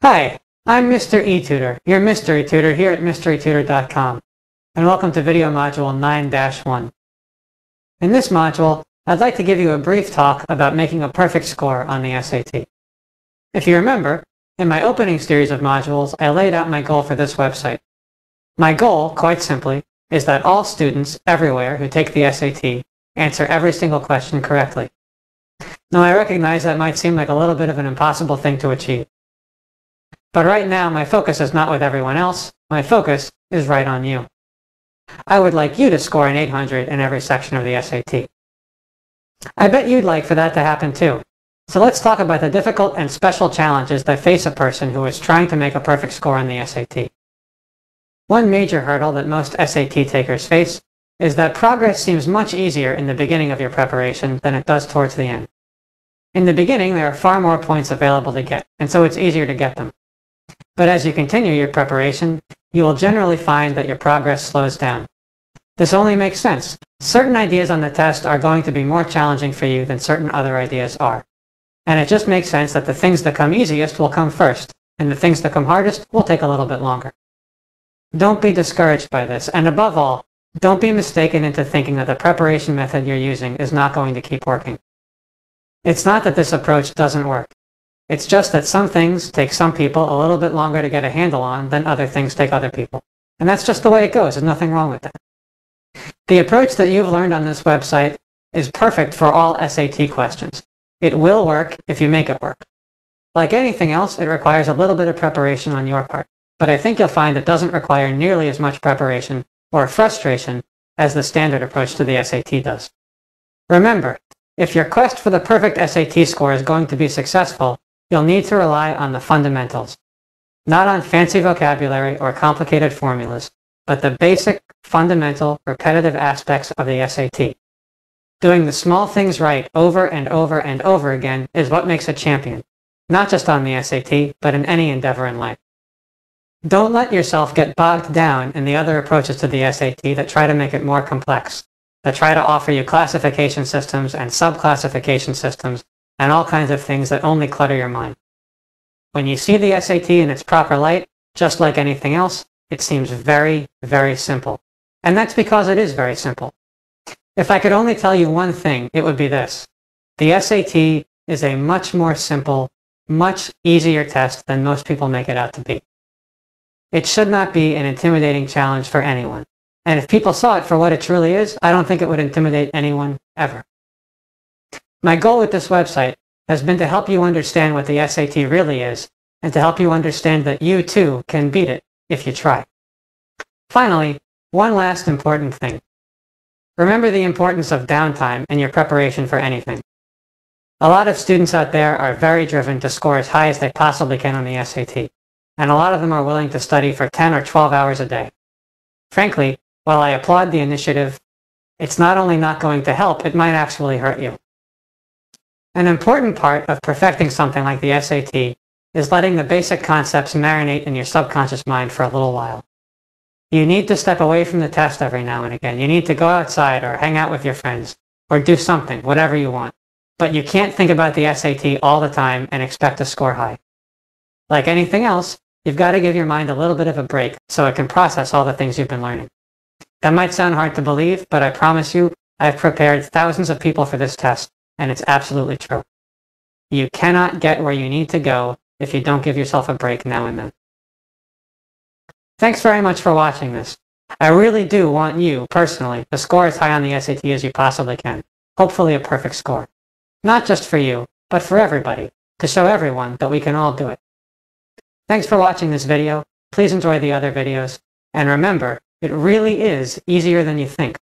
Hi, I'm Mr. eTutor, your mystery tutor here at mysterytutor.com, and welcome to video module 9-1. In this module, I'd like to give you a brief talk about making a perfect score on the SAT. If you remember, in my opening series of modules, I laid out my goal for this website. My goal, quite simply, is that all students everywhere who take the SAT answer every single question correctly. Now, I recognize that might seem like a little bit of an impossible thing to achieve. But right now, my focus is not with everyone else. My focus is right on you. I would like you to score an 800 in every section of the SAT. I bet you'd like for that to happen too. So let's talk about the difficult and special challenges that face a person who is trying to make a perfect score on the SAT. One major hurdle that most SAT takers face is that progress seems much easier in the beginning of your preparation than it does towards the end. In the beginning, there are far more points available to get, and so it's easier to get them. But as you continue your preparation, you will generally find that your progress slows down. This only makes sense. Certain ideas on the test are going to be more challenging for you than certain other ideas are. And it just makes sense that the things that come easiest will come first, and the things that come hardest will take a little bit longer. Don't be discouraged by this, and above all, don't be mistaken into thinking that the preparation method you're using is not going to keep working. It's not that this approach doesn't work. It's just that some things take some people a little bit longer to get a handle on than other things take other people. And that's just the way it goes. There's nothing wrong with that. The approach that you've learned on this website is perfect for all SAT questions. It will work if you make it work. Like anything else, it requires a little bit of preparation on your part. But I think you'll find it doesn't require nearly as much preparation or frustration as the standard approach to the SAT does. Remember, if your quest for the perfect SAT score is going to be successful, you'll need to rely on the fundamentals. Not on fancy vocabulary or complicated formulas, but the basic, fundamental, repetitive aspects of the SAT. Doing the small things right over and over and over again is what makes a champion, not just on the SAT, but in any endeavor in life. Don't let yourself get bogged down in the other approaches to the SAT that try to make it more complex, that try to offer you classification systems and sub-classification systems and all kinds of things that only clutter your mind. When you see the SAT in its proper light, just like anything else, it seems very, very simple. And that's because it is very simple. If I could only tell you one thing, it would be this. The SAT is a much more simple, much easier test than most people make it out to be. It should not be an intimidating challenge for anyone. And if people saw it for what it truly is, I don't think it would intimidate anyone ever. My goal with this website has been to help you understand what the SAT really is, and to help you understand that you too can beat it if you try. Finally, one last important thing. Remember the importance of downtime in your preparation for anything. A lot of students out there are very driven to score as high as they possibly can on the SAT, and a lot of them are willing to study for 10 or 12 hours a day. Frankly, while I applaud the initiative, it's not only not going to help, it might actually hurt you. An important part of perfecting something like the SAT is letting the basic concepts marinate in your subconscious mind for a little while. You need to step away from the test every now and again. You need to go outside or hang out with your friends or do something, whatever you want. But you can't think about the SAT all the time and expect to score high. Like anything else, you've got to give your mind a little bit of a break so it can process all the things you've been learning. That might sound hard to believe, but I promise you, I've prepared thousands of people for this test. And it's absolutely true. You cannot get where you need to go if you don't give yourself a break now and then. Thanks very much for watching this. I really do want you, personally, to score as high on the SAT as you possibly can. Hopefully a perfect score. Not just for you, but for everybody, to show everyone that we can all do it. Thanks for watching this video. Please enjoy the other videos. And remember, it really is easier than you think.